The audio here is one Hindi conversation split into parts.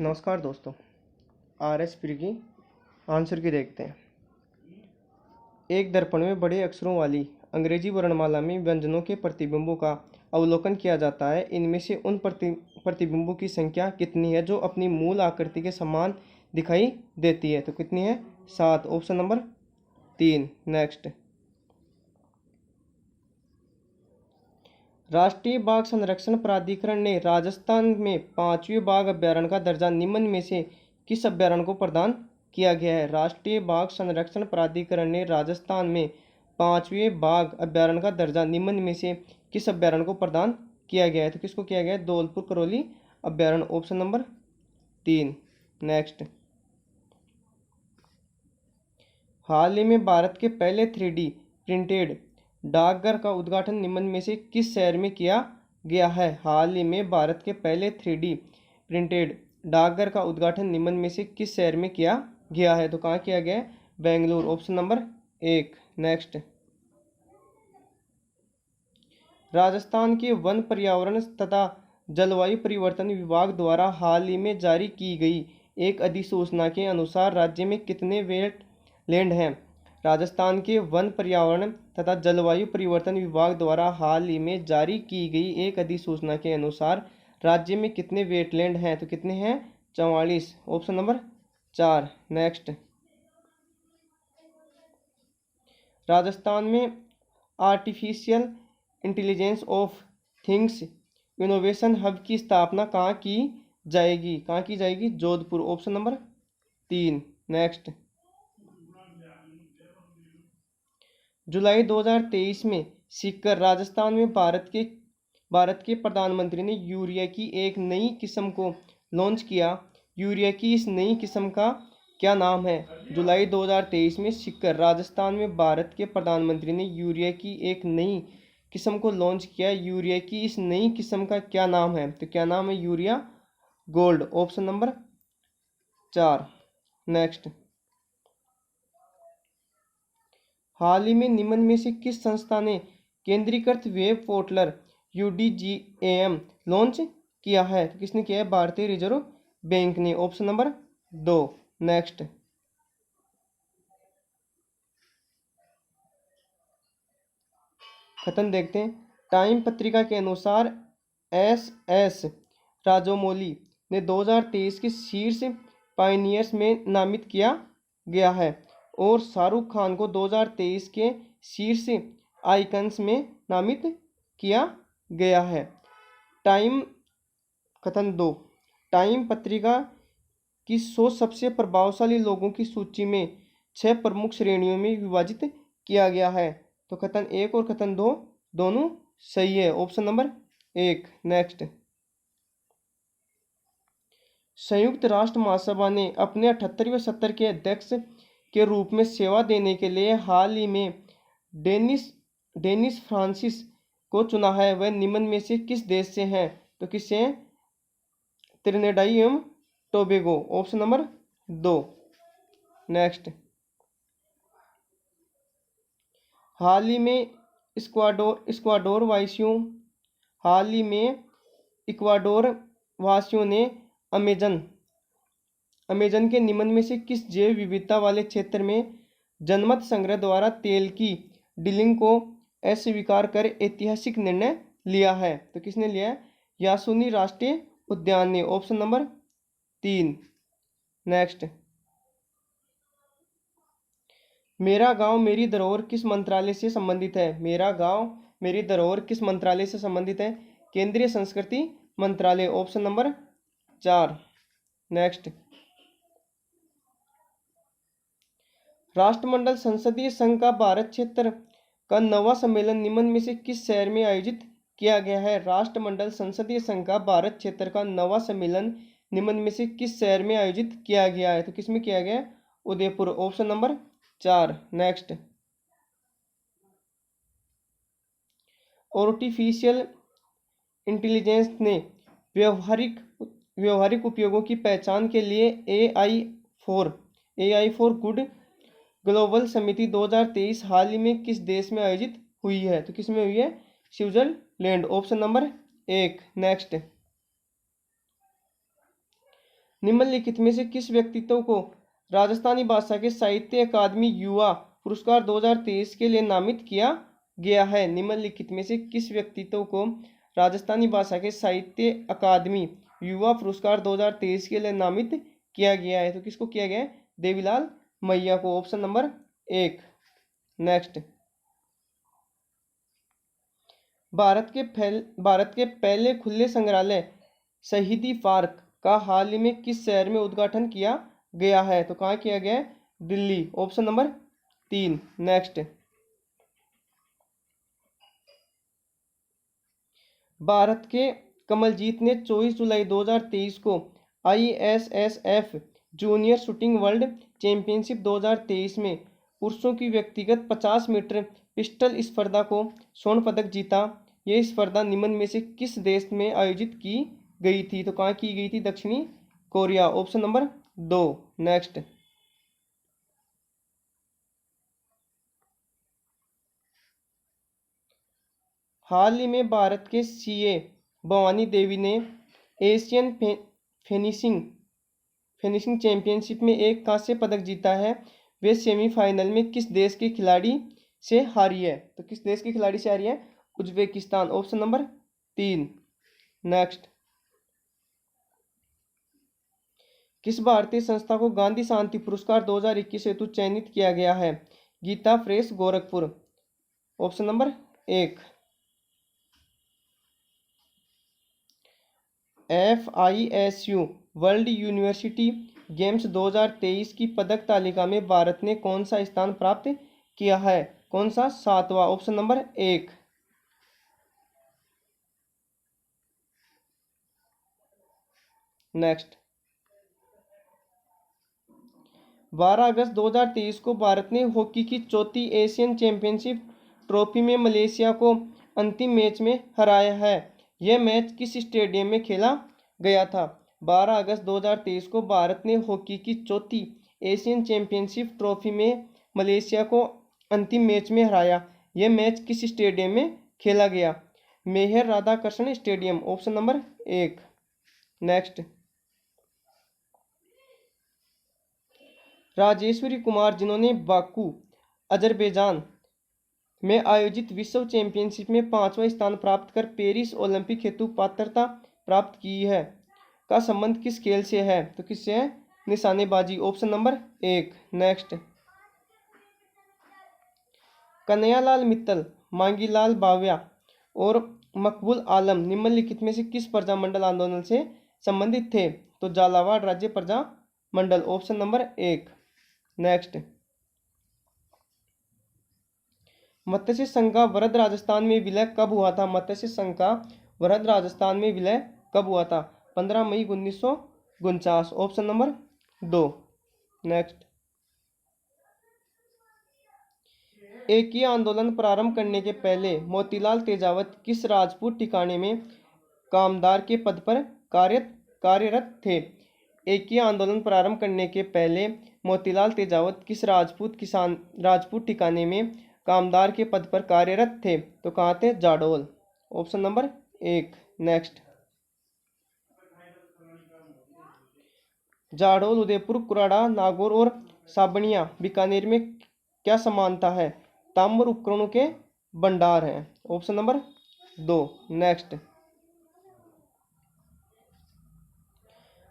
नमस्कार दोस्तों। आर एस प्री की आंसर की देखते हैं। एक दर्पण में बड़े अक्षरों वाली अंग्रेजी वर्णमाला में व्यंजनों के प्रतिबिंबों का अवलोकन किया जाता है। इनमें से उन प्रतिबिंबों की संख्या कितनी है जो अपनी मूल आकृति के समान दिखाई देती है? तो कितनी है? 7। Option number 3। नेक्स्ट। राष्ट्रीय बाघ संरक्षण प्राधिकरण ने राजस्थान में 5वें बाघ अभ्यारण्य का दर्जा निम्न में से किस अभ्यारण्य को प्रदान किया गया है? राष्ट्रीय बाघ संरक्षण प्राधिकरण ने राजस्थान में 5वें बाघ अभ्यारण्य का दर्जा निम्न में से किस अभ्यारण्य को प्रदान किया गया है? तो किसको किया गया है? धौलपुर करौली अभ्यारण्य। Option number 3। नेक्स्ट। हाल ही में भारत के पहले 3D प्रिंटेड डाकघर का उद्घाटन निम्न में से किस शहर में किया गया है? हाल ही में भारत के पहले 3D प्रिंटेड डाकघर का उद्घाटन निम्न में से किस शहर में किया गया है? तो कहाँ किया गया है? Bengaluru. Option number 1। Next. Rajasthan के वन पर्यावरण तथा जलवायु परिवर्तन विभाग द्वारा हाल ही में जारी की गई एक अधिसूचना के अनुसार राज्य में कितने वेटलैंड हैं? राजस्थान के वन पर्यावरण तथा जलवायु परिवर्तन विभाग द्वारा हाल ही में जारी की गई एक अधिसूचना के अनुसार राज्य में कितने वेटलैंड हैं? तो कितने हैं? 44। Option number 4। नेक्स्ट। राजस्थान में artificial intelligence of things innovation hub की स्थापना कहाँ की जाएगी? कहाँ की जाएगी? जोधपुर। Option number 3। नेक्स्ट। जुलाई 2023 में सीकर राजस्थान में भारत के प्रधानमंत्री ने यूरिया की एक नई किस्म को लॉन्च किया। यूरिया की इस नई किस्म का क्या नाम है? जुलाई 2023 में सीकर राजस्थान में भारत के प्रधानमंत्री ने यूरिया की एक नई किस्म को लॉन्च किया। यूरिया की इस नई किस्म का क्या नाम है? तो क्या नाम है? Urea gold. Option number 4। Next. हाल ही में निम्न में से किस संस्था ने केंद्रीकृत वेब पोर्टल UDGAM लॉन्च किया है? तो किसने किया है? भारतीय रिजर्व बैंक ने। Option number 2। नेक्स्ट। कथन देखते हैं। टाइम पत्रिका के अनुसार SS राजमौली ने 2023 के शीर्ष पायनियर्स में नामित किया गया है और शाहरुख खान को 2023 के शीर्ष आइकन्स में नामित किया गया है। टाइम कथन 2। टाइम पत्रिका की 100 सबसे प्रभावशाली लोगों की सूची में 6 प्रमुख श्रेणियों में विभाजित किया गया है। तो कथन 1 और कथन 2 दोनों सही है। Option number 1। नेक्स्ट। संयुक्त राष्ट्र महासभा ने अपने 78वें सत्र के अध्यक्ष के रूप में सेवा देने के लिए हाल ही में डेनिस फ्रांसिस को चुना है। वह निम्न में से किस देश से हैं? तो किससे हैं? त्रिनिडाद एवं टोबैगो। Option number 2। नेक्स्ट। हाल ही में इक्वाडोर वासियों ने अमेजन के निम्न में से किस जैव विविधता वाले क्षेत्र में जनमत संग्रह द्वारा तेल की डीलिंग को अस्वीकार कर ऐतिहासिक निर्णय लिया है? तो किसने लिया है? यासुनी राष्ट्रीय उद्यान ने। Option number 3। नेक्स्ट। मेरा गांव मेरी धरोहर किस मंत्रालय से संबंधित है? मेरा गांव मेरी धरोहर किस मंत्रालय से संबंधित है? केंद्रीय संस्कृति मंत्रालय। Option number 4। नेक्स्ट। राष्ट्रमंडल संसदीय संघ का भारत क्षेत्र का 9वां सम्मेलन निम्न में से किस शहर में आयोजित किया गया है? राष्ट्रमंडल संसदीय संघ का भारत क्षेत्र का 9वां सम्मेलन निम्न में से किस शहर में आयोजित किया गया है? तो किस में किया गया? Udaipur. Option number 4। Next. Artificial intelligence ने व्यवहारिक उपयोगों की पहचान के लिए AI फॉर गुड ग्लोबल समिति 2023 हाल ही में किस देश में आयोजित हुई है? तो किस में हुई है? स्विट्जरलैंड। Option number 1। नेक्स्ट। निम्नलिखित में से किस व्यक्तित्व को राजस्थानी भाषा के साहित्य अकादमी युवा पुरस्कार 2023 के लिए नामित किया गया है? निम्नलिखित में से किस व्यक्तित्व को राजस्थानी भाषा के साहित्य अकादमी युवा पुरस्कार 2023 के लिए नामित किया गया है? तो किसको किया गया है? देवीलाल मैया को। Option number 1। नेक्स्ट, भारत के पहले खुले संग्रहालय शहीदी पार्क का हाल ही में किस शहर में उद्घाटन किया गया है? तो कहाँ किया गया है? Delhi. Option number 3। Next, Bharat के कमलजीत ने 24 जुलाई 2023 को ISSF junior shooting world championship 2023 में पुरुषों की व्यक्तिगत 50 मीटर पिस्टल स्पर्धा को स्वर्ण पदक जीता। यह स्पर्धा निम्न में से किस देश में आयोजित की गई थी? तो कहाँ की गई थी? दक्षिणी कोरिया। Option number 2। नेक्स्ट, हाल ही में भारत के CA भवानी देवी ने एशियन फिनिशिंग चैंपियनशिप में एक कांस्य पदक जीता है। वे सेमीफाइनल में किस देश के खिलाड़ी से हारी है? तो किस देश के खिलाड़ी से हारी है? उज्बेकिस्तान। Option number 3। नेक्स्ट, किस भारतीय संस्था को गांधी शांति पुरस्कार 2021 हेतु चयनित किया गया है? Gita Press Gorakhpur. Option number 1। FISU world university games 2023 की पदक तालिका में भारत ने कौन सा स्थान प्राप्त किया है? कौन सा? 7वां। Option number 1। नेक्स्ट, 12 अगस्त 2023 को भारत ने हॉकी की चौथी एशियन चैंपियनशिप ट्रॉफी में मलेशिया को अंतिम मैच में हराया है। यह मैच किस स्टेडियम में खेला गया था? 12 अगस्त 2023 को भारत ने हॉकी की चौथी एशियन चैंपियनशिप ट्रॉफी में मलेशिया को अंतिम मैच में हराया। यह मैच किस स्टेडियम में खेला गया? Mayor Radhakrishnan stadium. Option number 1। Next, Rajeshwari Kumar जिन्होंने बाकू अजरबैजान में आयोजित विश्व चैंपियनशिप में 5वां स्थान प्राप्त कर पेरिस ओलंपिक हेतु पात्रता प्राप्त की है, का संबंध किस खेल से है? तो किससे है? निशानेबाजी। Option number 1। Next, Kanhaiyalal Mittal, Mangilal Bavaya और मकबूल आलम निम्नलिखित में से किस प्रजामंडल आंदोलन से संबंधित थे? तो Jhalawar Rajya Praja Mandal. Option number 1। Next, Matsya Sangh का वृहद राजस्थान में विलय कब हुआ था? मत्स्य संघ का वृहद राजस्थान में विलय कब हुआ था? 15 मई 1949। Option number 2। नेक्स्ट, एकीय आंदोलन प्रारंभ करने के पहले मोतीलाल तेजावत किस राजपूत ठिकाने में कामदार के पद पर कार्यरत थे? एकीय आंदोलन प्रारंभ करने के पहले मोतीलाल तेजावत किस राजपूत ठिकाने में कामदार के पद पर कार्यरत थे? तो कहाँ थे? Jadol. Option number 1। Next, Jadol, Udaipur, Kurada, Nagaur और साबनिया बीकानेर में क्या समानता है? ताम्र उपकरणों के भंडार हैं। Option number 2। नेक्स्ट,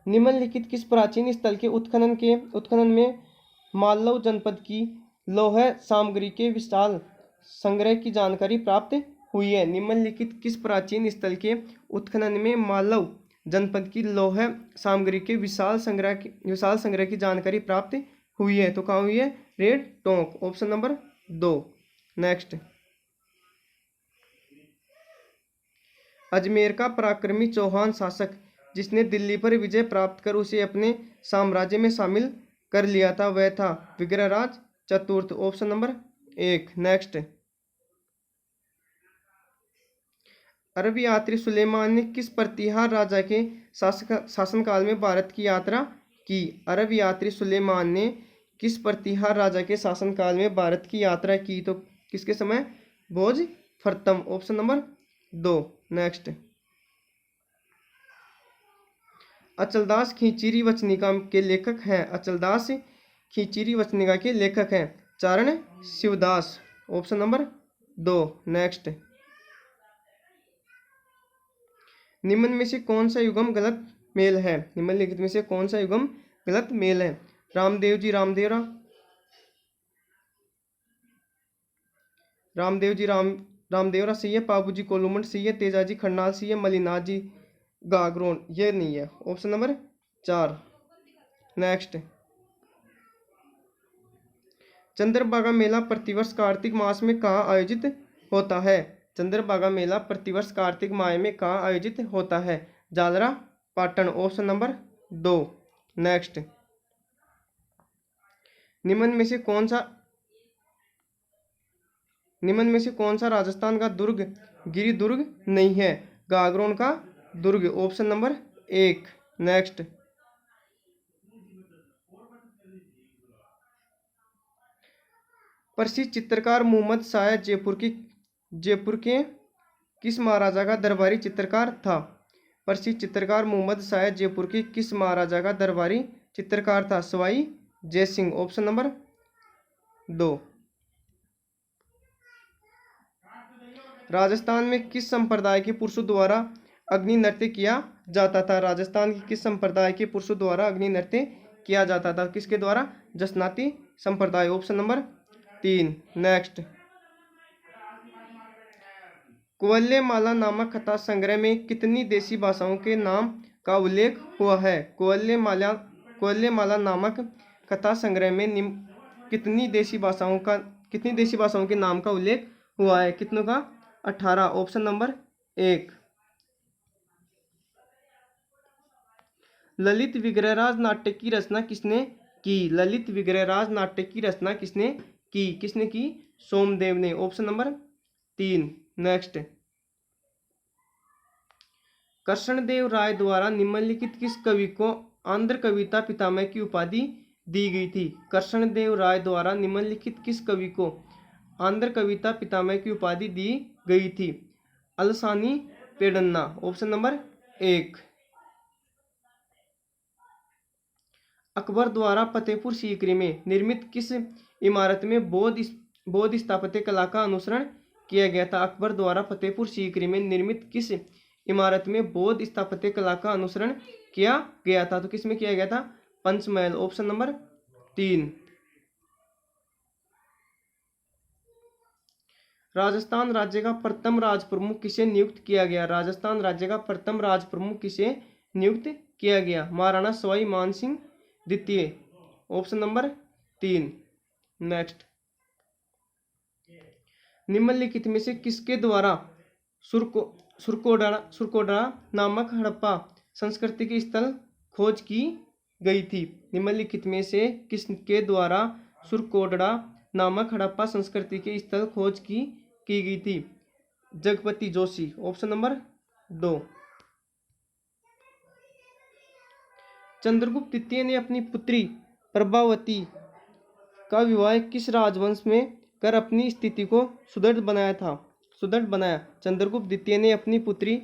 निम्नलिखित किस प्राचीन स्थल के उत्खनन में मालव जनपद की लौह सामग्री के विशाल संग्रह की जानकारी प्राप्त हुई है? निम्नलिखित किस प्राचीन स्थल के उत्खनन में मालव जनपद की लौह सामग्री के विशाल संग्रह की जानकारी प्राप्त हुई है? तो कहाँ हुई है? Red Tonk. Option number 2। Next, Ajmer का पराक्रमी चौहान शासक जिसने दिल्ली पर विजय प्राप्त कर उसे अपने साम्राज्य में शामिल कर लिया था, वह था विग्रहराज चतुर्थ। Option number 1। नेक्स्ट, अरब यात्री सुलेमान ने किस प्रतिहार राजा के शासनकाल में भारत की यात्रा की? अरब यात्री सुलेमान ने किस प्रतिहार राजा के शासनकाल में भारत की यात्रा की? तो किसके समय? भोज प्रथम। Option number 2। Next, Achaldas Khinchiri Vachanika के लेखक हैं। अचलदास खींचीरी वचनिका के लेखक हैं Charan Shivdas. Option number 2। Next, निम्न में से कौन सा युग्म गलत मेल है? निम्नलिखित में से कौन सा युग्म गलत मेल है? रामदेव जी रामदेवरा, रामदेव जी रामदेवरा सही है, बाबू जी कोलूमंड सही है, तेजा जी खन्नाल सही है, मलिनाथ जी गागरोन ये नहीं है। Option number 4। नेक्स्ट, चंद्रभागा मेला प्रतिवर्ष कार्तिक मास में कहाँ आयोजित होता है? चंद्रभागा मेला प्रतिवर्ष कार्तिक माह में कहाँ आयोजित होता है? Jhalra Patan. Option number 2। Next, निम्न में से कौन सा राजस्थान का दुर्ग गिरी दुर्ग नहीं है? गागरोन का दुर्ग। Option number 1। नेक्स्ट, प्रसिद्ध चित्रकार मोहम्मद शाह जयपुर के किस महाराजा का दरबारी चित्रकार था? प्रसिद्ध चित्रकार मोहम्मद शाह जयपुर के किस महाराजा का दरबारी चित्रकार था? सवाई जय सिंह। Option number 2। राजस्थान में किस संप्रदाय के पुरुषों द्वारा अग्नि नृत्य किया जाता था? राजस्थान के किस संप्रदाय के पुरुषों द्वारा अग्नि नृत्य किया जाता था? किसके द्वारा? जसनाती संप्रदाय। Option number 3। नेक्स्ट, कुवल्यमाला नामक कथा संग्रह में कितनी देशी भाषाओं के नाम का उल्लेख हुआ है? कुवल्यमाला नामक कथा संग्रह में कितनी देशी भाषाओं के नाम का उल्लेख हुआ है? कितनों का? 18। Option number 1। ललित विग्रहराज नाट्य की रचना किसने की? ललित विग्रहराज नाट्य की रचना किसने की? सोमदेव ने। Option number 3। नेक्स्ट, कृष्णदेव राय द्वारा निम्नलिखित किस कवि को आंध्र कविता पितामह की उपाधि दी गई थी? कृष्णदेव राय द्वारा निम्नलिखित किस कवि को आंध्र कविता पितामह की उपाधि दी गई थी? अलसानी पेडन्ना। Option number 1। अकबर द्वारा फतेहपुर सीकरी में निर्मित किस इमारत में बौद्ध स्थापत्य कला का अनुसरण किया गया था? अकबर द्वारा फतेहपुर सीकरी में निर्मित किस इमारत में बौद्ध स्थापत्य कला का अनुसरण किया गया था? तो किसमें किया गया था? पंचमहल। Option number 3। राजस्थान राज्य का प्रथम राज प्रमुख किसे नियुक्त किया गया? राजस्थान राज्य का प्रथम राज प्रमुख किसे नियुक्त किया गया? महाराणा सवाई मानसिंह द्वितीय। Option number 3। नेक्स्ट, निम्नलिखित में से किसके द्वारा सुरकोडा नामक हड़प्पा संस्कृति की स्थल खोज की गई थी? निम्नलिखित में से किसके द्वारा सुरकोडा नामक हड़प्पा संस्कृति की स्थल खोज की गई थी? जगपति जोशी। Option number 2। चंद्रगुप्त द्वितीय ने अपनी पुत्री प्रभावती का विवाह किस राजवंश में कर अपनी स्थिति को सुदृढ़ बनाया? चंद्रगुप्त द्वितीय ने अपनी पुत्री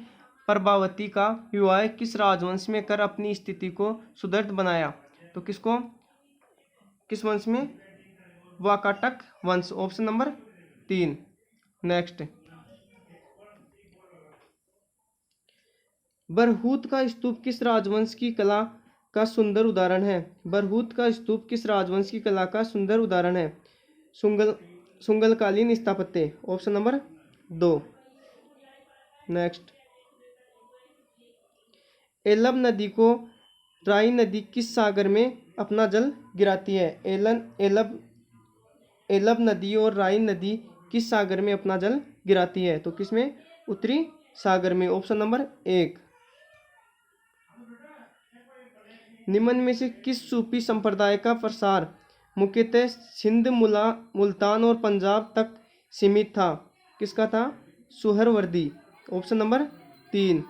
प्रभावती का विवाह किस राजवंश में कर अपनी स्थिति को सुदृढ़ बनाया? तो किस वंश में? वाकाटक वंश। Option number 3। नेक्स्ट, बरहूत का स्तूप किस राजवंश की कला का सुंदर उदाहरण है? बरहूत का स्तूप किस राजवंश की कला का सुंदर उदाहरण है? सुंगलकालीन स्थापत्य। Option number 2। नेक्स्ट, एलब नदी को राई नदी किस सागर में अपना जल गिराती है? एलब नदी और राई नदी किस सागर में अपना जल गिराती है? तो किसमें? उत्तरी सागर में। Option number 1। निम्न में से किस सूफी संप्रदाय का प्रसार मुख्यतः सिंध, मुल्तान और पंजाब तक सीमित था? किसका था? सुहरवर्दी। Option number 3।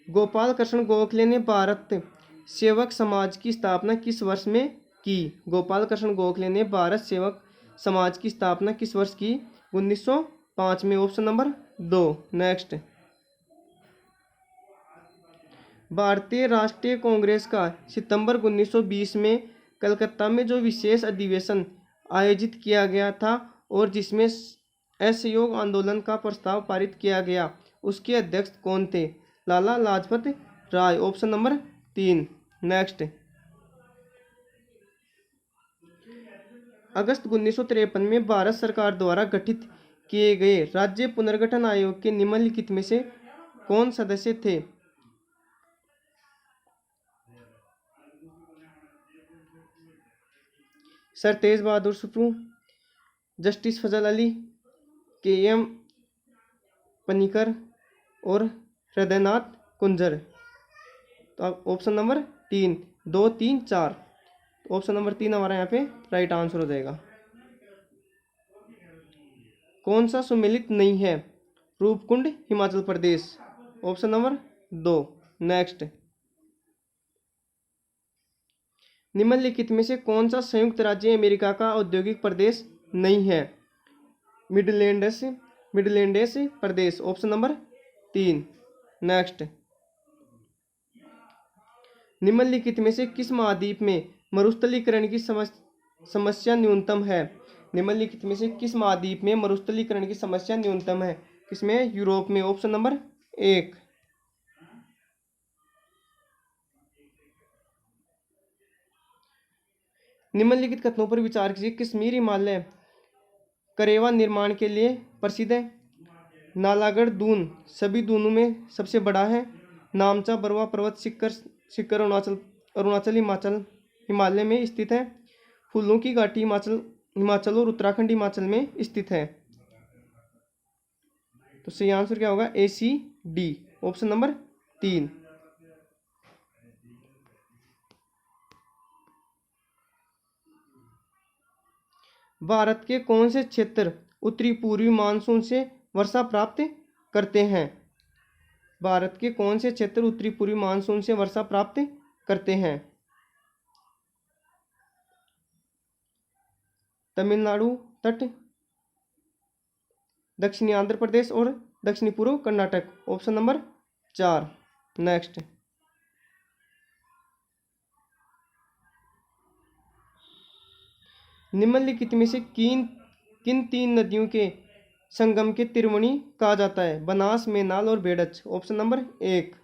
गोपाल कृष्ण गोखले ने भारत सेवक समाज की स्थापना किस वर्ष में की? गोपाल कृष्ण गोखले ने भारत सेवक समाज की स्थापना किस वर्ष की? 1905 में। Option number 2। नेक्स्ट, भारतीय राष्ट्रीय कांग्रेस का सितंबर 1920 में कलकत्ता में जो विशेष अधिवेशन आयोजित किया गया था और जिसमें असहयोग आंदोलन का प्रस्ताव पारित किया गया, उसके अध्यक्ष कौन थे? Lala Lajpat Rai. Option number 3। Next, अगस्त 1953 में भारत सरकार द्वारा गठित किए गए राज्य पुनर्गठन आयोग के निम्नलिखित में से कौन सदस्य थे? सर तेज बहादुर सुप्रू, जस्टिस फजल अली, के.एम. पनिकर और हृदयनाथ कुंजर। तो अब ऑप्शन नंबर 3, 2, 3, 4। ऑप्शन नंबर 3 हमारा यहाँ पे राइट आंसर हो जाएगा। कौन सा सुमेलित नहीं है? Roopkund, Himachal Pradesh. Option number 2। Next, निम्नलिखित में से कौन सा संयुक्त राज्य अमेरिका का औद्योगिक प्रदेश नहीं है? मिडलैंड्स प्रदेश। Option number 3। नेक्स्ट, निम्नलिखित में से किस महाद्वीप में मरुस्थलीकरण की समस्या न्यूनतम है? निम्नलिखित में से किस महाद्वीप में मरुस्थलीकरण की समस्या न्यूनतम है? किसमें? यूरोप में। Option number 1। निम्नलिखित कथनों पर विचार कीजिए। कश्मीर हिमालय करेवा निर्माण के लिए प्रसिद्ध है। नालागढ़ दून सभी दूनों में सबसे बड़ा है। नामचा बरवा पर्वत शिखर अरुणाचल हिमालय में स्थित है। फूलों की घाटी हिमाचल और उत्तराखंड हिमाचल में स्थित है। तो सही आंसर क्या होगा? ACD। Option number 3। भारत के कौन से क्षेत्र उत्तरी पूर्वी मानसून से वर्षा प्राप्त करते हैं? भारत के कौन से क्षेत्र उत्तरी पूर्वी मानसून से वर्षा प्राप्त करते हैं? तमिलनाडु तट, दक्षिणी आंध्र प्रदेश और दक्षिणी पूर्व कर्नाटक। Option number 4। नेक्स्ट, निम्नलिखित में से किन 3 नदियों के संगम के त्रिवेणी कहा जाता है? बनास, मेनाल और बेड़च। Option number 1।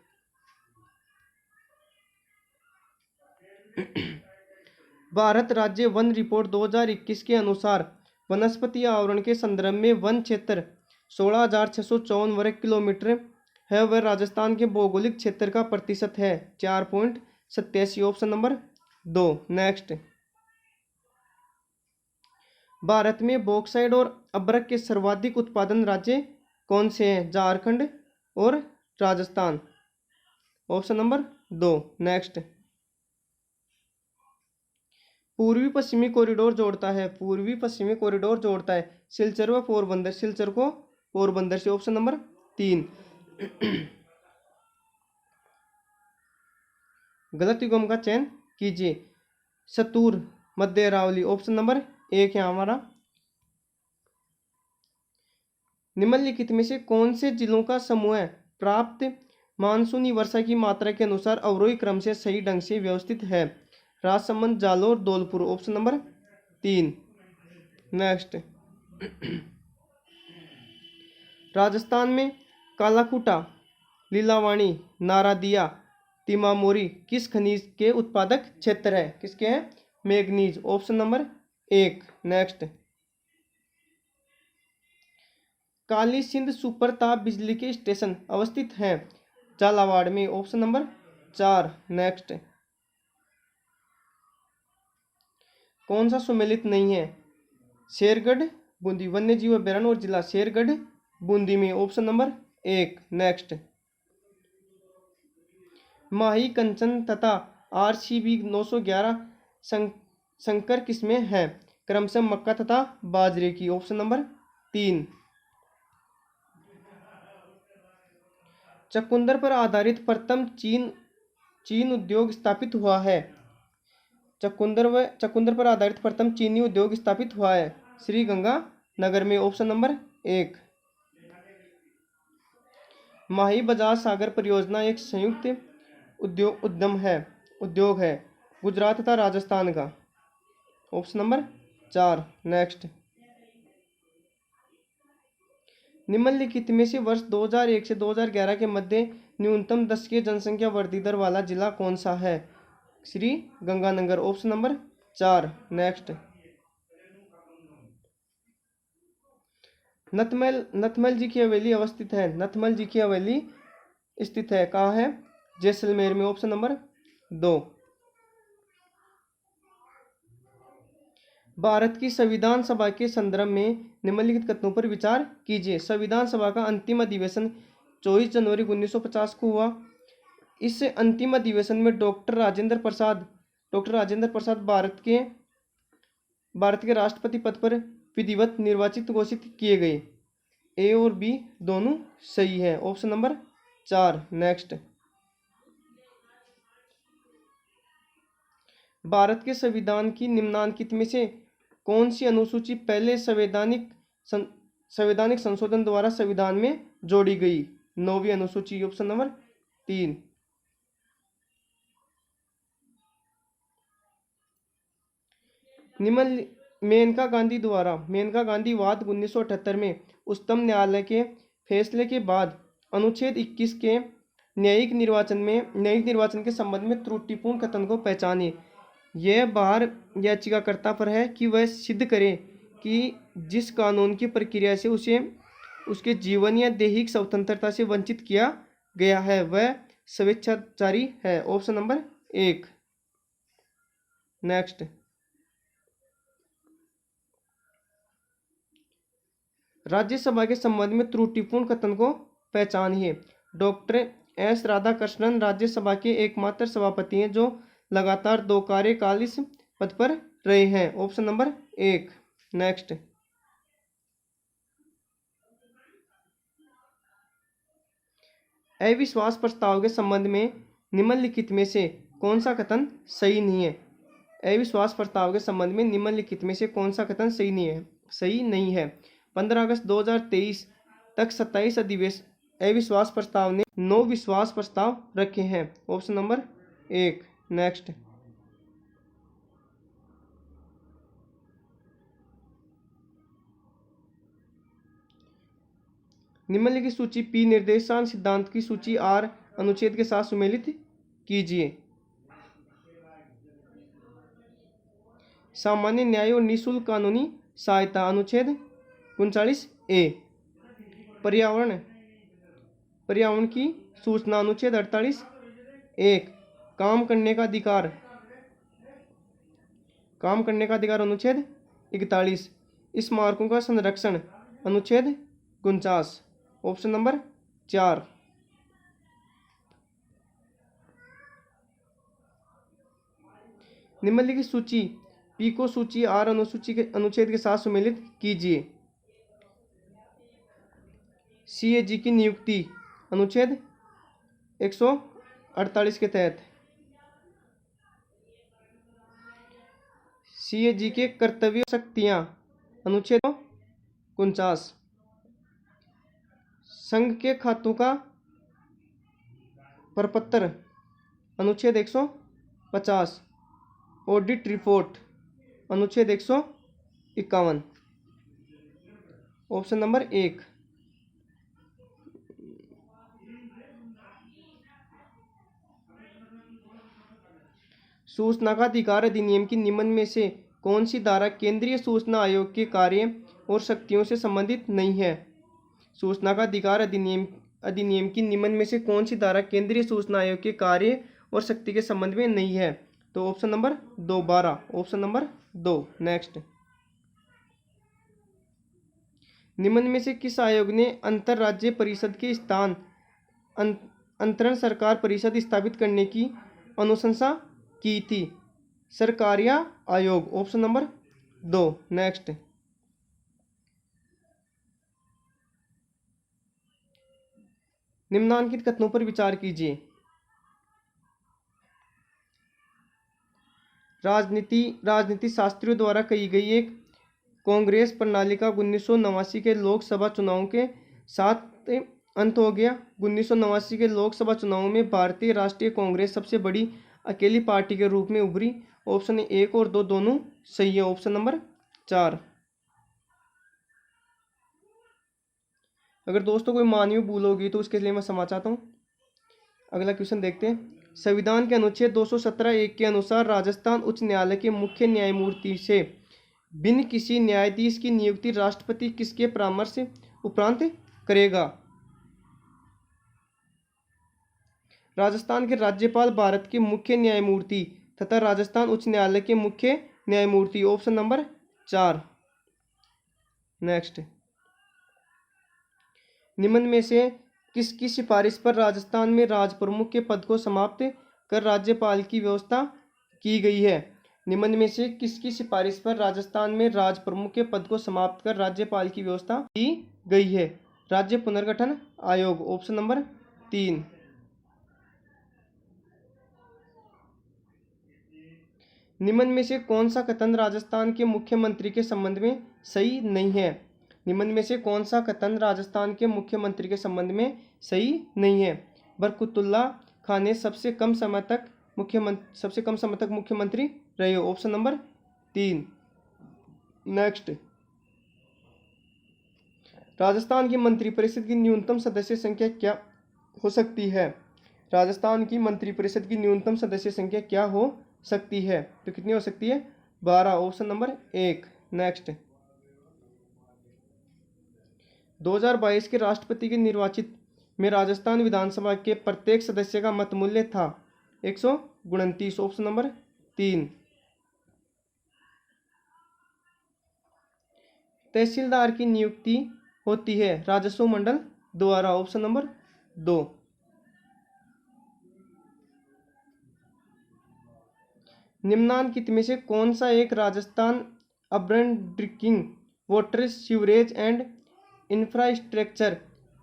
भारत राज्य वन रिपोर्ट 2021 के अनुसार वनस्पति आवरण के संदर्भ में वन क्षेत्र 16,654 वर्ग किलोमीटर है। वह राजस्थान के भौगोलिक क्षेत्र का प्रतिशत है 4.87। Option number 2। नेक्स्ट, भारत में बॉक्साइट और अभ्रक के सर्वाधिक उत्पादन राज्य कौन से हैं? झारखंड और राजस्थान। Option number 2। नेक्स्ट, पूर्वी पश्चिमी कॉरिडोर जोड़ता है सिलचर व पोरबंदर। सिलचर को पोरबंदर से। Option number 3। गलत युग्म का चयन कीजिए। सतूर, मध्य अरावली। ऑप्शन नंबर 1 है हमारा। निम्नलिखित में से कौन से जिलों का समूह प्राप्त मानसूनी वर्षा की मात्रा के अनुसार अवरोही क्रम से सही ढंग से व्यवस्थित है? Rajsamand, Jalore, Dholpur. Option number 3। Next, Rajasthan में कालाकुटा, लीलावाणी, नारादिया, तिमामोरी किस खनिज के उत्पादक क्षेत्र है? किसके हैं? Manganese. Option number 1। Next, Kali Sindh super ताप बिजली के स्टेशन अवस्थित हैं झालावाड़ में। Option number 4। नेक्स्ट, कौन सा सुमेलित नहीं है? शेरगढ़ बूंदी वन्य जीव अभ्यारण्य और जिला शेरगढ़ बूंदी में। Option number 1। नेक्स्ट, माही कंचन तथा RCB 911 संकर किस्में हैं? क्रमशः मक्का तथा बाजरे की। Option number 3। चकुंदर पर आधारित प्रथम चीन उद्योग स्थापित हुआ है? चकुंदर पर आधारित प्रथम चीनी उद्योग स्थापित हुआ है श्रीगंगानगर में। Option number 1। माही बजाज सागर परियोजना एक संयुक्त उद्योग है? गुजरात तथा राजस्थान का। Option number 4। नेक्स्ट, निम्नलिखित में से वर्ष 2001 से 2011 के मध्य न्यूनतम दशकीय जनसंख्या वृद्धि दर वाला जिला कौन सा है? Shri Ganganagar. Option number 4। Next, Nathmal ji की हवेली अवस्थित है? नथमल जी की हवेली स्थित है कहाँ है? जैसलमेर में। Option number 2। भारत की संविधान सभा के संदर्भ में निम्नलिखित कथनों पर विचार कीजिए। संविधान सभा का अंतिम अधिवेशन 24 जनवरी 1950 को हुआ। इस अंतिम अधिवेशन में डॉक्टर राजेंद्र प्रसाद भारत के राष्ट्रपति पद पर विधिवत निर्वाचित घोषित किए गए। ए और बी दोनों सही है। Option number 4। नेक्स्ट, भारत के संविधान की निम्नलिखित में से कौन सी अनुसूची पहले संवैधानिक संशोधन द्वारा संविधान में जोड़ी गई? 9वीं अनुसूची। Option number 3। मेनका गांधी वाद 1978 में उच्चतम न्यायालय के फैसले के बाद अनुच्छेद 21 के न्यायिक निर्वाचन के संबंध में त्रुटिपूर्ण कथन को पहचाने। यह बाहर याचिकाकर्ता पर है कि वह सिद्ध करे कि जिस कानून की प्रक्रिया से उसे उसके जीवन या दैहिक स्वतंत्रता से वंचित किया गया है वह स्वेच्छाचारी है। Option number 1। नेक्स्ट, राज्यसभा के संबंध में त्रुटिपूर्ण कथन को पहचानिए। डॉक्टर एस राधाकृष्णन राज्यसभा के एकमात्र सभापति हैं जो लगातार 2 कार्यकाल इस पद पर रहे हैं। Option number 1। नेक्स्ट, अविश्वास प्रस्ताव के संबंध में निम्नलिखित में से कौन सा कथन सही नहीं है? अविश्वास प्रस्ताव के संबंध में निम्नलिखित में से कौन सा कथन सही नहीं है? 15 अगस्त 2023 तक 27 अविश्वास प्रस्ताव ने 9 विश्वास प्रस्ताव रखे हैं। Option number 1। नेक्स्ट, निम्नलिखित सूची पी निर्देशांक सिद्धांत की सूची आर अनुच्छेद के साथ सुमेलित कीजिए। सामान्य न्याय और निःशुल्क कानूनी सहायता अनुच्छेद 39A। पर्यावरण की सूचना अनुच्छेद 48(1). काम करने का अधिकार अनुच्छेद 41। स्मारकों का संरक्षण अनुच्छेद 49। Option number 4। निम्नलिखित सूची पी को सूची आर अनुच्छेद के साथ सुमेलित कीजिए। सीएजी की नियुक्ति अनुच्छेद 148 के तहत। सीएजी के कर्तव्य शक्तियां अनुच्छेद 49। संघ के खातों का प्रपत्र अनुच्छेद 150। ऑडिट रिपोर्ट अनुच्छेद 151। Option number 1। सूचना का अधिकार अधिनियम की निम्न में से कौन सी धारा केंद्रीय सूचना आयोग के कार्य और शक्तियों से संबंधित नहीं है? सूचना का अधिकार अधिनियम की निम्न में से कौन सी धारा केंद्रीय सूचना आयोग के कार्य और शक्ति के संबंध में नहीं है? तो option number 2 12। Option number 2। Next, निम्न में से किस आयोग ने अंतरराज्य परिषद के स्थान अंतरण सरकार परिषद स्थापित करने की अनुशंसा की थी? सरकारिया आयोग। Option number 2। नेक्स्ट, निम्नलिखित कथनों पर विचार कीजिए। राजनीति शास्त्रियों द्वारा कही गई एक कांग्रेस प्रणाली का 1989 के लोकसभा चुनावों के साथ अंत हो गया। 1989 के लोकसभा चुनाव में भारतीय राष्ट्रीय कांग्रेस सबसे बड़ी अकेली पार्टी के रूप में उभरी। ऑप्शन 1 और 2 दोनों सही है। Option number 4। अगर दोस्तों कोई मानवीय भूल होगी तो उसके लिए मैं क्षमा चाहता हूँ। अगला क्वेश्चन देखते हैं। संविधान के अनुच्छेद 217(1) के अनुसार राजस्थान उच्च न्यायालय के मुख्य न्यायमूर्ति से बिन किसी न्यायाधीश की नियुक्ति राष्ट्रपति किसके परामर्श उपरांत करेगा? राजस्थान के राज्यपाल भारत के मुख्य न्यायमूर्ति तथा राजस्थान उच्च न्यायालय के मुख्य न्यायमूर्ति। Option number 4। नेक्स्ट, निम्न में से किसकी सिफारिश पर राजस्थान में राज प्रमुख के पद को समाप्त कर राज्यपाल की व्यवस्था की गई है? निम्न में से किसकी सिफारिश पर राजस्थान में राज प्रमुख के पद को समाप्त कर राज्यपाल की व्यवस्था की गई है? राज्य पुनर्गठन आयोग। Option number 3। निम्न में से कौन सा कथन राजस्थान के मुख्यमंत्री के संबंध में सही नहीं है? निम्न में से कौन सा कथन राजस्थान के मुख्यमंत्री के संबंध में सही नहीं है? बरकतुल्ला खान ने सबसे कम समय तक मुख्यमंत्री रहे हो। Option number 3। नेक्स्ट, राजस्थान की मंत्रिपरिषद की न्यूनतम सदस्य संख्या क्या हो सकती है? राजस्थान की मंत्रिपरिषद की न्यूनतम सदस्य संख्या क्या हो सकती है? तो कितनी हो सकती है? 12। Option number 1। नेक्स्ट, 2022 के राष्ट्रपति के निर्वाचित में राजस्थान विधानसभा के प्रत्येक सदस्य का मत मूल्य था 129। Option number 3। तहसीलदार की नियुक्ति होती है राजस्व मंडल द्वारा। Option number 2। निम्नलिखित में से कौन सा एक Rajasthan urban drinking water sewerage and infrastructure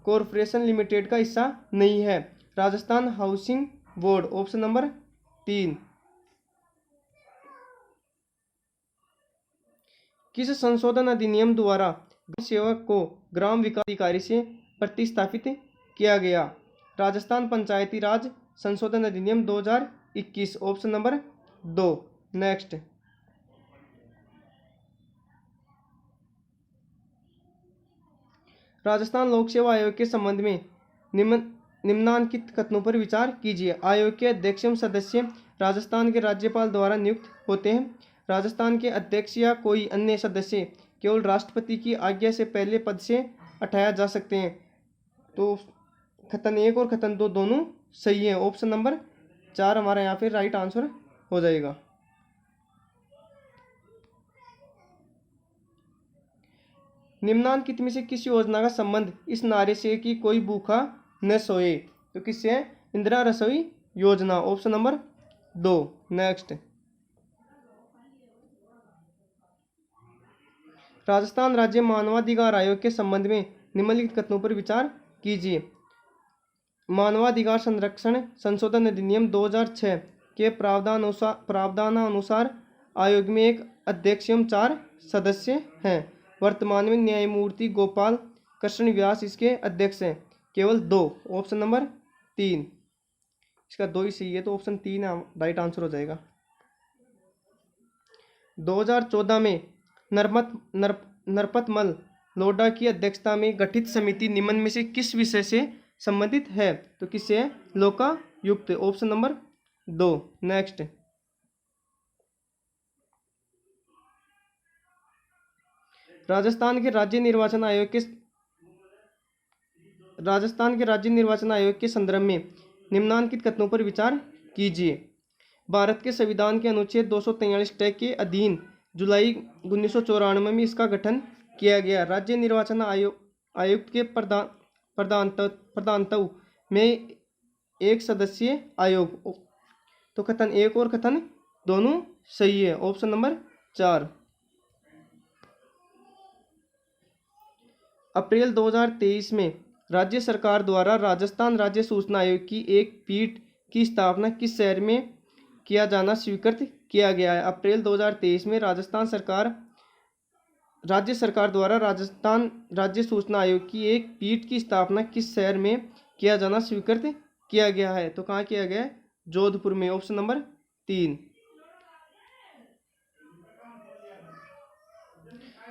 corporation limited का हिस्सा नहीं है? Rajasthan housing board. Option number 3। किस संशोधन अधिनियम द्वारा ग्राम सेवक को ग्राम विकास अधिकारी से प्रतिस्थापित किया गया? राजस्थान पंचायती राज संशोधन अधिनियम 2021। Option number 2। नेक्स्ट, राजस्थान लोक सेवा आयोग के संबंध में निम्नलिखित कथनों पर विचार कीजिए। आयोग के अध्यक्ष एवं सदस्य राजस्थान के राज्यपाल द्वारा नियुक्त होते हैं। राजस्थान के अध्यक्ष या कोई अन्य सदस्य केवल राष्ट्रपति की आज्ञा से पहले पद से हटाया जा सकते हैं। तो कथन 1 और कथन 2 दोनों सही है। ऑप्शन नंबर 4 हमारा यहाँ पे राइट आंसर हो जाएगा। निम्नलिखित में से किस योजना का संबंध इस नारे से कि कोई भूखा न सोए? तो किससे है? इंदिरा रसोई योजना। Option number 2। नेक्स्ट, राजस्थान राज्य मानवाधिकार आयोग के संबंध में निम्नलिखित कथनों पर विचार कीजिए। मानवाधिकार संरक्षण संशोधन अधिनियम 2006 के प्रावधानानुसार आयोग में एक अध्यक्ष एवं 4 सदस्य हैं। वर्तमान में न्यायमूर्ति गोपाल कृष्ण व्यास इसके अध्यक्ष हैं। केवल 2। Option number 3। इसका 2 ही सही है, तो ऑप्शन 3 राइट आंसर हो जाएगा। 2014 में नरपतमल लोढ़ा की अध्यक्षता में गठित समिति निम्न में से किस विषय से संबंधित है? तो किससे है? Lokayukta. Option number 2। Next, Rajasthan के राज्य निर्वाचन आयोग के संदर्भ में निम्नलिखित कथनों पर विचार कीजिए। भारत के संविधान के अनुच्छेद 243 के अधीन जुलाई 1994 में इसका गठन किया गया। राज्य निर्वाचन आयुक्त के प्रधानत्व में एक सदस्यीय आयोग। तो कथन 1 और कथन दोनों सही है। Option number 4। अप्रैल 2023 में राज्य सरकार द्वारा राजस्थान राज्य सूचना आयोग की एक पीठ की स्थापना किस शहर में किया जाना स्वीकृत किया गया है? अप्रैल 2023 में राजस्थान सरकार राज्य सरकार द्वारा राजस्थान राज्य सूचना आयोग की एक पीठ की स्थापना किस शहर में किया जाना स्वीकृत किया गया है? तो कहाँ किया गया है? जोधपुर में। Option number 3।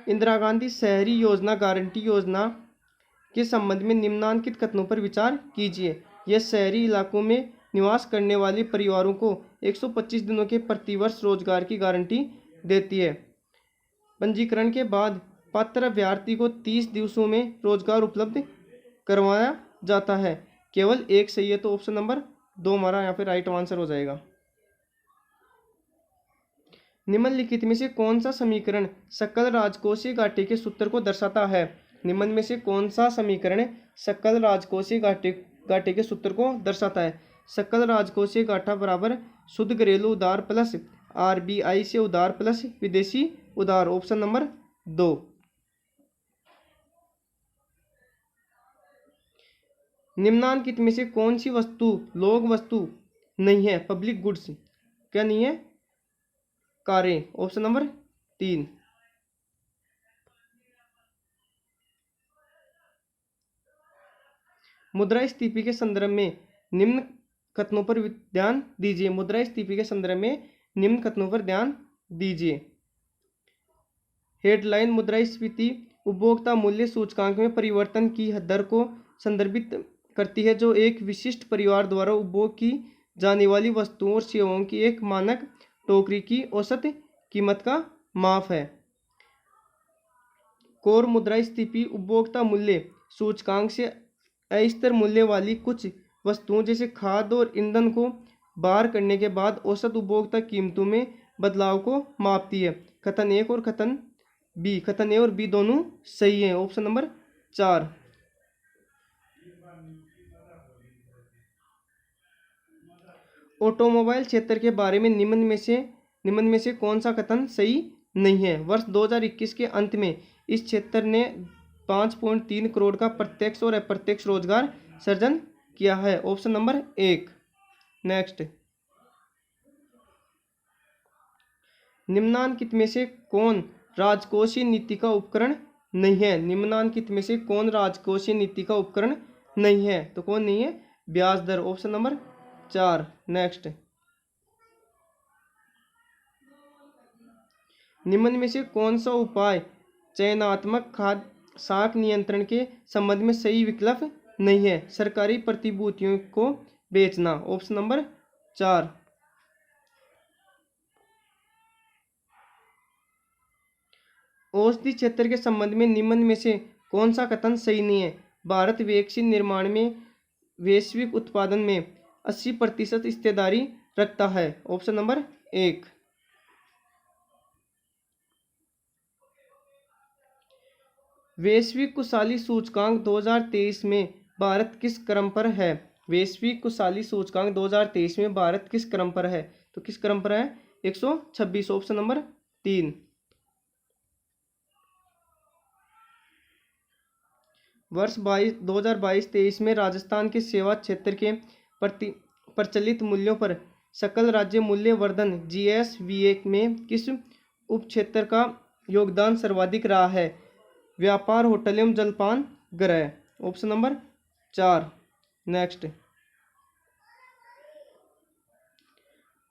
इंदिरा गांधी शहरी योजना गारंटी योजना के संबंध में निम्नलिखित कथनों पर विचार कीजिए। यह शहरी इलाकों में निवास करने वाले परिवारों को 125 दिनों के प्रतिवर्ष रोजगार की गारंटी देती है। पंजीकरण के बाद पात्र अभ्यर्थी को 30 दिवसों में रोजगार उपलब्ध करवाया जाता है। केवल एक सही है, तो ऑप्शन नंबर 2 हमारा यहाँ पे राइट आंसर हो जाएगा। निम्नलिखित में से कौन सा समीकरण सकल राजकोषीय घाटे के सूत्र को दर्शाता है? निम्न में से कौन सा समीकरण सकल राजकोषीय घाटे के सूत्र को दर्शाता है? सकल राजकोषीय घाटा बराबर शुद्ध घरेलू उधार प्लस आरबीआई से उधार प्लस विदेशी उधार। Option number 2। निम्नलिखित में से कौन सी वस्तु लोक वस्तु नहीं है? पब्लिक गुड्स क्या नहीं है? कारें। Option number 3। मुद्रास्फीति के संदर्भ में निम्न कथनों पर ध्यान दीजिए। मुद्रास्फीति के संदर्भ में निम्न कथनों पर ध्यान दीजिए। हेडलाइन मुद्रास्फीति उपभोक्ता मूल्य सूचकांक में परिवर्तन की दर को संदर्भित करती है, जो एक विशिष्ट परिवार द्वारा उपभोग की जाने वाली वस्तुओं और सेवाओं की एक मानक टोकरी की औसत कीमत का माप है। कोर मुद्रास्फीति उपभोक्ता मूल्य सूचकांक से अस्थिर मूल्य वाली कुछ वस्तुओं जैसे खाद्य और ईंधन को बाहर करने के बाद औसत उपभोक्ता कीमतों में बदलाव को मापती है। कथन ए और बी दोनों सही है। Option number 4। ऑटोमोबाइल क्षेत्र के बारे में निम्न में से कौन सा कथन सही नहीं है? वर्ष 2021 के अंत में इस क्षेत्र ने 5.3 करोड़ का प्रत्यक्ष और अप्रत्यक्ष रोजगार सृजन किया है। Option number 1। नेक्स्ट, निम्नलिखित में से कौन राजकोषीय नीति का उपकरण नहीं है? निम्नलिखित में से कौन राजकोषीय नीति का उपकरण नहीं है? तो कौन नहीं है? ब्याज दर। Option number 4। नेक्स्ट, निम्न में से कौन सा उपाय चयनात्मक खाद्य साख नियंत्रण के संबंध में सही विकल्प नहीं है? सरकारी प्रतिभूतियों को बेचना। Option number 4। औषधि क्षेत्र के संबंध में निम्न में से कौन सा कथन सही नहीं है? भारत वैक्सीन निर्माण में वैश्विक उत्पादन में 80% हिस्सेदारी रखता है। Option number 1। वैश्विक कुशली सूचकांक 2023 में भारत किस क्रम पर है? वैश्विक कुशली सूचकांक 2023 में भारत किस क्रम पर है? तो किस क्रम पर है? 126। Option number 3। वर्ष 2022-23 में राजस्थान के सेवा क्षेत्र के प्रचलित मूल्यों पर सकल राज्य मूल्य वर्धन GSVA में किस उप क्षेत्र का योगदान सर्वाधिक रहा है? व्यापार, होटल एवं जलपान गृह। Option number 4। नेक्स्ट,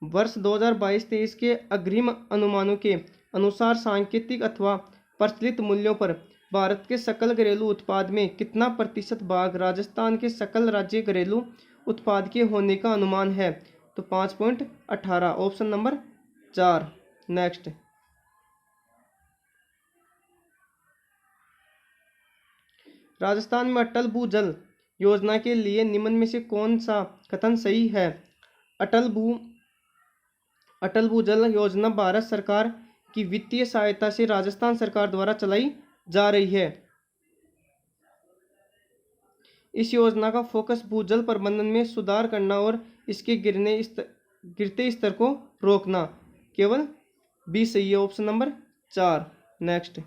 वर्ष 2022-23 के अग्रिम अनुमानों के अनुसार सांकेतिक अथवा प्रचलित मूल्यों पर भारत के सकल घरेलू उत्पाद में कितना प्रतिशत भाग राजस्थान के सकल राज्य घरेलू उत्पाद के होने का अनुमान है? तो 5.18। Option number 4। नेक्स्ट, राजस्थान में अटल भूजल योजना के लिए निम्न में से कौन सा कथन सही है? अटल भूजल योजना भारत सरकार की वित्तीय सहायता से राजस्थान सरकार द्वारा चलाई जा रही है। इस योजना का फोकस भूजल प्रबंधन में सुधार करना और इसके गिरते स्तर को रोकना। केवल बी सही है। Option number 4। नेक्स्ट,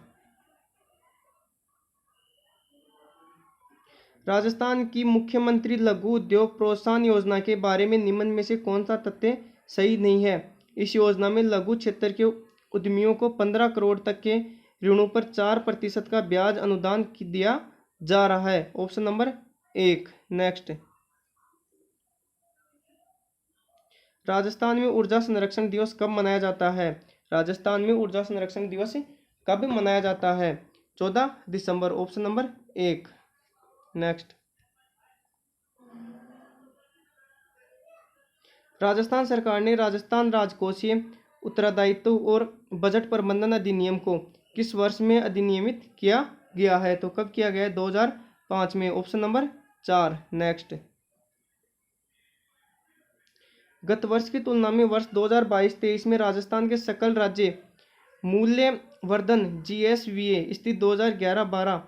राजस्थान की मुख्यमंत्री लघु उद्योग प्रोत्साहन योजना के बारे में निम्न में से कौन सा तथ्य सही नहीं है? इस योजना में लघु क्षेत्र के उद्यमियों को 15 करोड़ तक के ऋणों पर 4% का ब्याज अनुदान दिया जा रहा है? Option number 1। नेक्स्ट, राजस्थान में ऊर्जा संरक्षण दिवस कब मनाया जाता है? राजस्थान में ऊर्जा संरक्षण दिवस कब मनाया जाता है? 14 दिसंबर। Option number 1। नेक्स्ट, राजस्थान सरकार ने राजस्थान राजकोषीय उत्तरदायित्व और बजट प्रबंधन अधिनियम को किस वर्ष में अधिनियमित किया गया है? तो कब किया गया है? 2005 में। Option number 4। नेक्स्ट, गत वर्ष की तुलना में वर्ष 2022-23 में राजस्थान के सकल राज्य मूल्य वर्धन GSVA स्थित 2011-12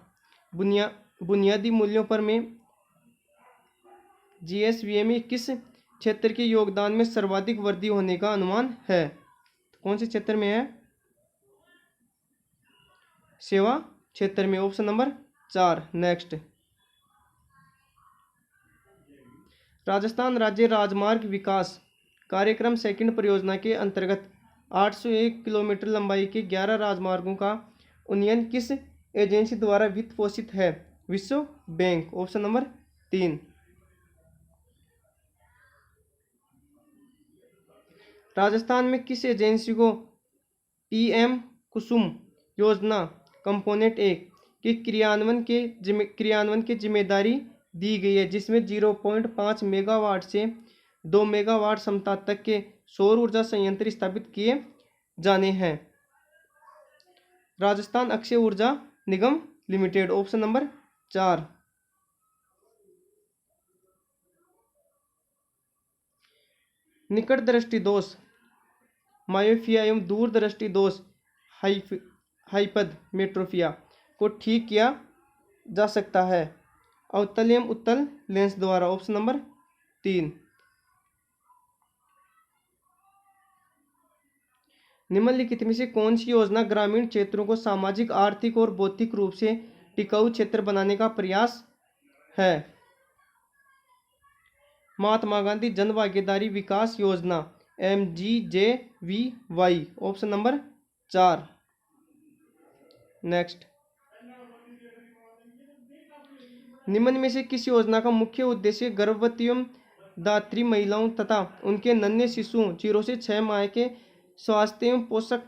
बुनियादी मूल्यों पर में GSVA में किस क्षेत्र के योगदान में सर्वाधिक वृद्धि होने का अनुमान है? कौन से क्षेत्र में है? सेवा क्षेत्र में। Option number 4। नेक्स्ट, राजस्थान राज्य राजमार्ग विकास कार्यक्रम सेकंड परियोजना के अंतर्गत 801 किलोमीटर लंबाई के 11 राजमार्गों का उन्नयन किस एजेंसी द्वारा वित्त पोषित है? विश्व बैंक। Option number 3। राजस्थान में किस एजेंसी को PM कुसुम योजना कंपोनेंट 1 के क्रियान्वयन की जिम्मेदारी दी गई है, जिसमें 0.5 मेगावाट से 2 मेगावाट क्षमता तक के सौर ऊर्जा संयंत्र स्थापित किए जाने हैं? राजस्थान अक्षय ऊर्जा निगम लिमिटेड। Option number 4। निकट दृष्टि दोष मायोपिया एवं दूर दृष्टि दोष हाइपरमेट्रोपिया को ठीक किया जा सकता है? अवतल एवं उत्तल लेंस द्वारा। Option number 3। निम्नलिखित में से कौन सी योजना ग्रामीण क्षेत्रों को सामाजिक, आर्थिक और भौतिक रूप से टिकाऊ क्षेत्र बनाने का प्रयास है? महात्मा गांधी जन भागीदारी विकास योजना MGJVY। Option number 4। नेक्स्ट, निम्न में से किस योजना का मुख्य उद्देश्य गर्भवती एवं दात्री महिलाओं तथा उनके नन्हे शिशुओं 0 से 6 माह के स्वास्थ्य एवं पोषक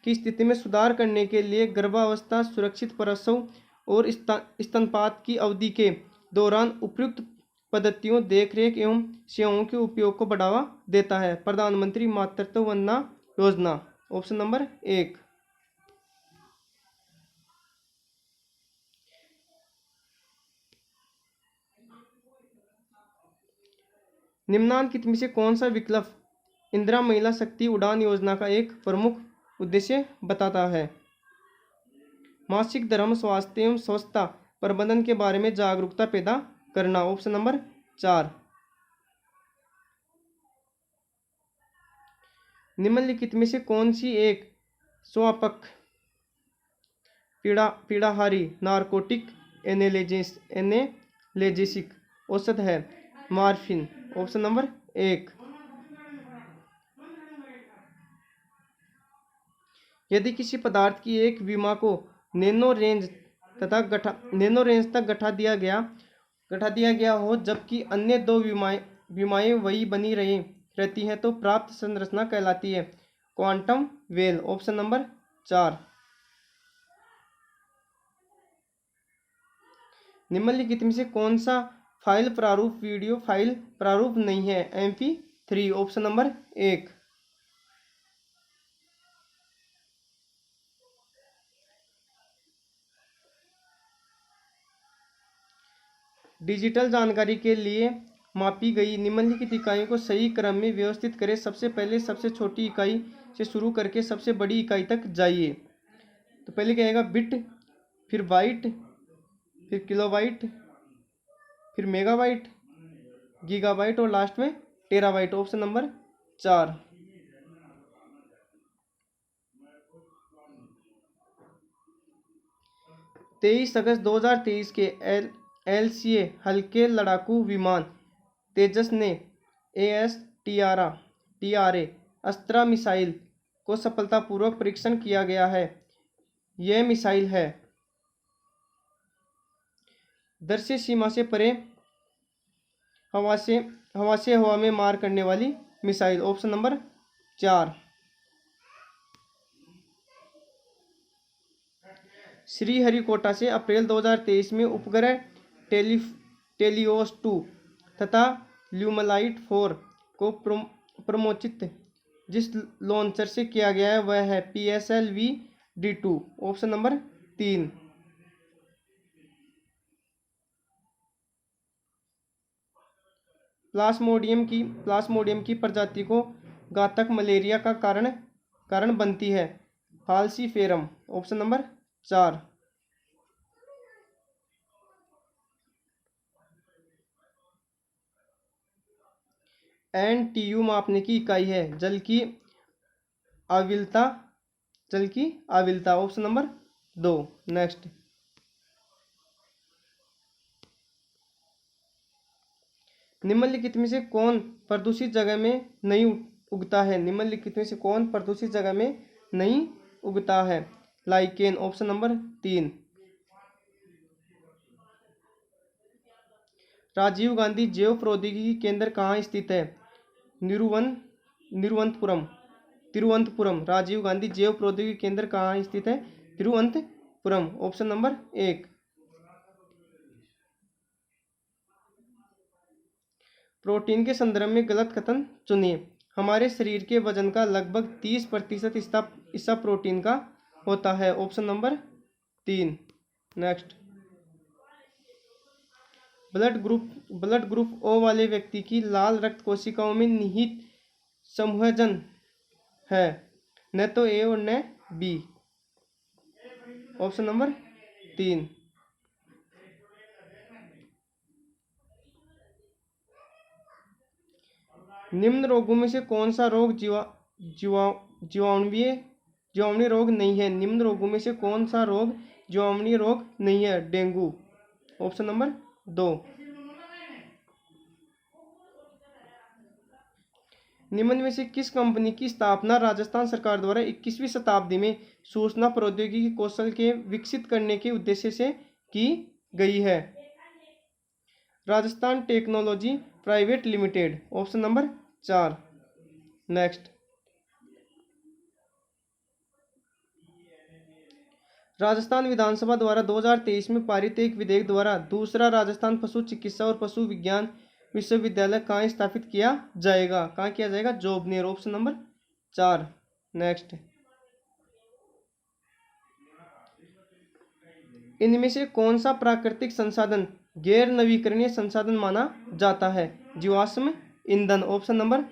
की स्थिति में सुधार करने के लिए गर्भावस्था, सुरक्षित प्रसव और स्तनपान की अवधि के दौरान उपयुक्त पद्धतियों, देखरेख एवं सेवाओं के उपयोग को बढ़ावा देता है? प्रधानमंत्री मातृत्व वंदना योजना। Option number 1। निम्नलिखित में से कौन सा विकल्प इंदिरा महिला शक्ति उड़ान योजना का एक प्रमुख उद्देश्य बताता है? मासिक धर्म, स्वास्थ्य एवं स्वच्छता प्रबंधन के बारे में जागरूकता पैदा करना। Option number 4। निम्नलिखित में से कौन सी एक स्वापक पीड़ाहारी नारकोटिक एनाल्जेसिक औषध है? मॉर्फिन। Option number 1। यदि किसी पदार्थ की एक विमा को नैनो रेंज तक गठा दिया गया हो, जबकि अन्य 2 विमाएं वही बनी रहती हैं, तो प्राप्त संरचना कहलाती है क्वांटम वेल। Option number 4। निम्नलिखित में से कौन सा फाइल प्रारूप वीडियो फाइल प्रारूप नहीं है? MP3। Option number 1। डिजिटल जानकारी के लिए मापी गई निम्नलिखित इकाइयों को सही क्रम में व्यवस्थित करें। सबसे पहले सबसे छोटी इकाई से शुरू करके सबसे बड़ी इकाई तक जाइए। तो पहले क्या आएगा? बिट, फिर बाइट, फिर किलोबाइट, फिर मेगाबाइट, गीगाबाइट और लास्ट में टेराबाइट। Option number 4। तेईस अगस्त 2023 के LCA हल्के लड़ाकू विमान तेजस ने ASTRA अस्त्रा मिसाइल को सफलतापूर्वक परीक्षण किया गया है। यह मिसाइल है? दृश्य सीमा से परे हवा से हवा में मार करने वाली मिसाइल। Option number 4। श्रीहरिकोटा से अप्रैल 2023 में उपग्रह टेलियोस 2 तथा ल्यूमलाइट 4 को प्रमोचित जिस लॉन्चर से किया गया है वह है PSLV-D2। Option number 3। प्लाज्मोडियम की प्रजाति को घातक मलेरिया का कारण बनती है। फाल्सीफेरम। Option number 4। NTU मापने की इकाई है जल की आविलता। Option number 2। नेक्स्ट। निम्नलिखित में से कौन प्रदूषित जगह में नहीं उगता है? निम्नलिखित में से कौन प्रदूषित जगह में नहीं उगता है? Lichen. Option number 3। Rajiv Gandhi जैव प्रौद्योगिकी केंद्र कहाँ स्थित है? तिरुवनंतपुरम। राजीव गांधी जैव प्रौद्योगिकी केंद्र कहाँ स्थित है? तिरुवनंतपुरम। Option number 1। प्रोटीन के संदर्भ में गलत कथन चुनिए। हमारे शरीर के वजन का लगभग 30% हिस्सा प्रोटीन का होता है। Option number 3। Next. Blood group O वाले व्यक्ति की लाल रक्त कोशिकाओं में निहित संयोजन है न तो A और न B। Option number 3। निम्न रोगों में से कौन सा रोग जीवाणुवीय रोग नहीं है? निम्न रोगों में से कौन सा रोग जीवाणुवीय रोग नहीं है? डेंगू। Option number 2। निम्न में से किस कंपनी की स्थापना राजस्थान सरकार द्वारा 21वीं शताब्दी में सूचना प्रौद्योगिकी कौशल के विकसित करने के उद्देश्य से की गई है? Rajasthan technology private limited. Option number 4। Next. Rajasthan Vidhan Sabha द्वारा 2023 में पारित एक विधेयक द्वारा दूसरा राजस्थान पशु चिकित्सा और पशु विज्ञान विश्वविद्यालय कहाँ स्थापित किया जाएगा? कहाँ किया जाएगा? जोबनेर। Option number 4। नेक्स्ट। इनमें से कौन सा प्राकृतिक संसाधन गैर नवीकरणीय संसाधन माना जाता है? जीवाश्म ईंधन। Option number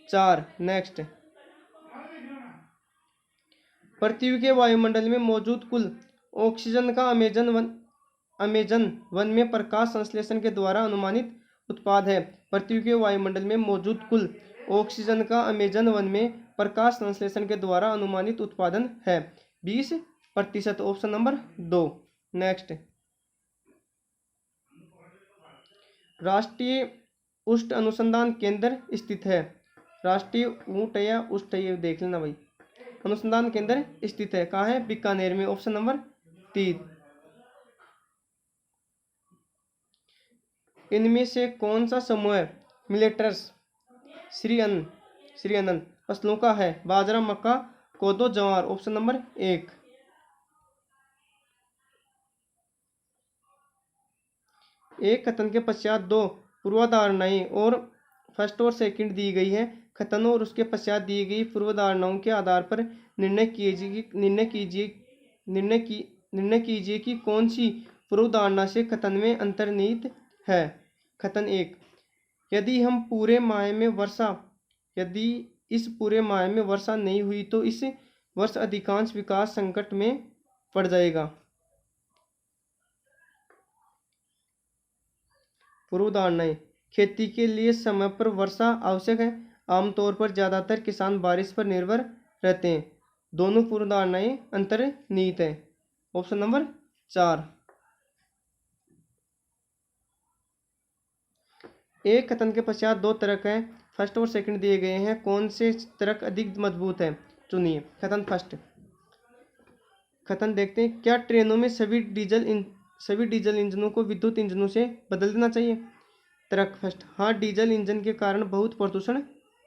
4। नेक्स्ट। पृथ्वी के वायुमंडल में मौजूद कुल ऑक्सीजन का अमेजन वन में प्रकाश संश्लेषण के द्वारा अनुमानित उत्पाद है। पृथ्वी के वायुमंडल में मौजूद कुल ऑक्सीजन का अमेजन वन में प्रकाश संश्लेषण के द्वारा अनुमानित उत्पादन है 20%। Option number 2। नेक्स्ट। राष्ट्रीय उष्ण अनुसंधान केंद्र स्थित है। राष्ट्रीय ऊँट या उष्ट, ये देख लेना भाई। अनुसंधान केंद्र स्थित है कहाँ है? बीकानेर में। Option number 3। इनमें से कौन सा समूह मिलेटस श्री अन्न फसलों का है? बाजरा, मक्का, कोदो, ज्वार। Option number 1। एक कथन के पश्चात दो पूर्वधारणाएं और फर्स्ट और सेकंड दी गई है। कथनों और उसके पश्चात दी गई पूर्वधारणाओं के आधार पर निर्णय कीजिए कि कौन सी पूर्वधारणा से कथन में अंतर्निहित है। कथन 1। यदि इस पूरे माह में वर्षा नहीं हुई तो इस वर्ष अधिकांश विकास संकट में पड़ जाएगा। पूर्वधारणाएं। खेती के लिए समय पर वर्षा आवश्यक है। आमतौर पर ज्यादातर किसान बारिश पर निर्भर रहते हैं। दोनों पूर्वधारणाएं अंतर्निहित है। Option number 4। एक कथन के पश्चात दो तर्क हैं, फर्स्ट और सेकंड दिए गए हैं। कौन से तर्क अधिक मजबूत है? चुनिए। कथन फर्स्ट। कथन देखते हैं, क्या ट्रेनों में सभी डीजल इंजनों को विद्युत इंजनों से बदल देना चाहिए? तर्क फर्स्ट, हाँ, डीजल इंजन के कारण बहुत प्रदूषण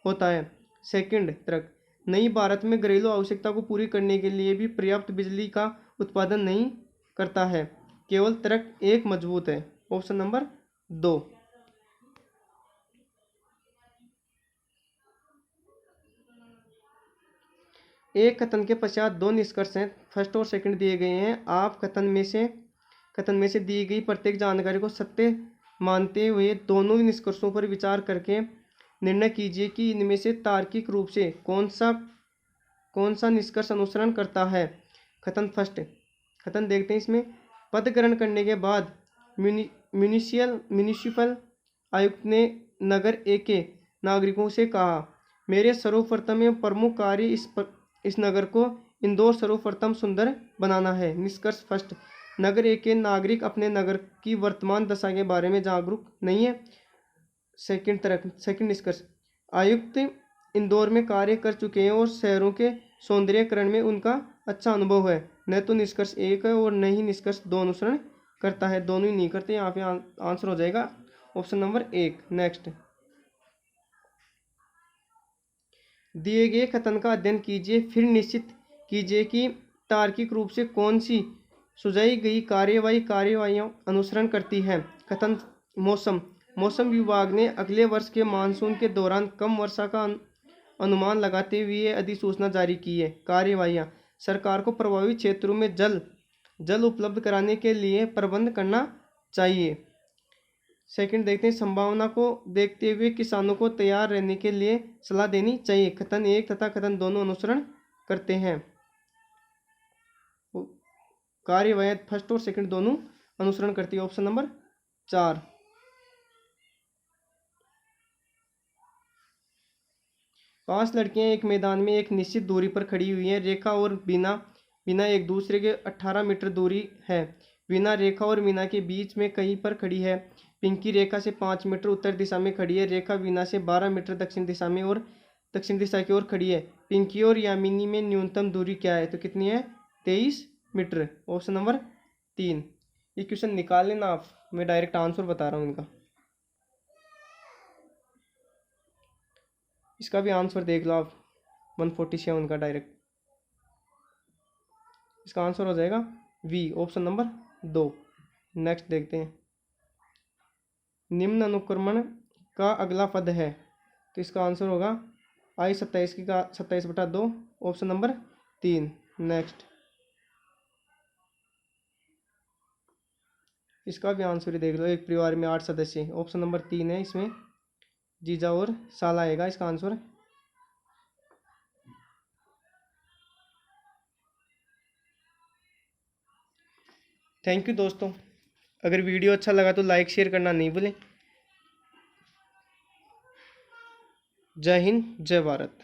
होता है। सेकंड तर्क, नई भारत में घरेलू आवश्यकता को पूरी करने के लिए भी पर्याप्त बिजली का उत्पादन नहीं करता है। केवल तर्क एक मजबूत है। Option number 2। एक कथन के पश्चात दो निष्कर्ष हैं, फर्स्ट और सेकंड दिए गए हैं। आप कथन में से दी गई प्रत्येक जानकारी को सत्य मानते हुए दोनों निष्कर्षों पर विचार करके निर्णय कीजिए कि इनमें से तार्किक रूप से कौन सा निष्कर्ष अनुसरण करता है। कथन फर्स्ट, कथन देखते हैं इसमें, पद ग्रहण करने के बाद म्यूनिसिपल आयुक्त ने नगर ए के नागरिकों से कहा, मेरे सर्वप्रथम एवं प्रमुख कार्य इस नगर को इंदौर सर्वप्रथम सुंदर बनाना है। निष्कर्ष फर्स्ट, नगर ए के नागरिक अपने नगर की वर्तमान दशा के बारे में जागरूक नहीं है। सेकंड निष्कर्ष, आयुक्त इंदौर में कार्य कर चुके हैं और शहरों के सौंदर्यीकरण में उनका अच्छा अनुभव है। न तो निष्कर्ष एक है और न ही निष्कर्ष दो अनुसरण करता है, दोनों ही नहीं करते। यहाँ पे आंसर हो जाएगा ऑप्शन नंबर 1। नेक्स्ट, दिए गए कथन का अध्ययन कीजिए, फिर निश्चित कीजिए कि तार्किक रूप से कौन सी सुझाई गई कार्यवाहियाँ अनुसरण करती है। कथन मौसम विभाग ने अगले वर्ष के मानसून के दौरान कम वर्षा का अनुमान लगाते हुए अधिसूचना जारी की है। कार्यवाहियाँ, सरकार को प्रभावित क्षेत्रों में जल उपलब्ध कराने के लिए प्रबंध करना चाहिए। सेकंड देखते हैं, संभावना को देखते हुए किसानों को तैयार रहने के लिए सलाह देनी चाहिए। कथन एक तथा कथन दोनों अनुसरण करते हैं। कार्यवाही फर्स्ट और सेकंड दोनों अनुसरण करती है। Option number 4। पांच लड़कियां एक मैदान में एक निश्चित दूरी पर खड़ी हुई हैं। रेखा और बीना एक दूसरे के 18 मीटर दूरी है। बीना रेखा और मीना के बीच में कहीं पर खड़ी है। पिंकी रेखा से 5 मीटर उत्तर दिशा में खड़ी है। रेखा बीना से 12 मीटर दक्षिण दिशा की ओर खड़ी है। पिंकी और यामिनी में न्यूनतम दूरी क्या है? तो कितनी है? 23 मीटर। Option number 3। ये क्वेश्चन निकाल लेना आप, मैं डायरेक्ट आंसर बता रहा हूँ इनका। इसका भी आंसर देख लो आप, 147 का डायरेक्ट। इसका आंसर हो जाएगा वी, ऑप्शन नंबर 2। नेक्स्ट देखते हैं, निम्न अनुक्रमण का अगला पद है, तो इसका आंसर होगा I27 की का 27/2, ऑप्शन नंबर 3। नेक्स्ट, इसका भी आंसर ही देख लो, एक परिवार में 8 सदस्य, ऑप्शन नंबर 3 है। इसमें जीजा और साला आएगा इसका आंसर। थैंक यू दोस्तों, अगर वीडियो अच्छा लगा तो लाइक शेयर करना नहीं भूलें। जय हिंद, जय भारत।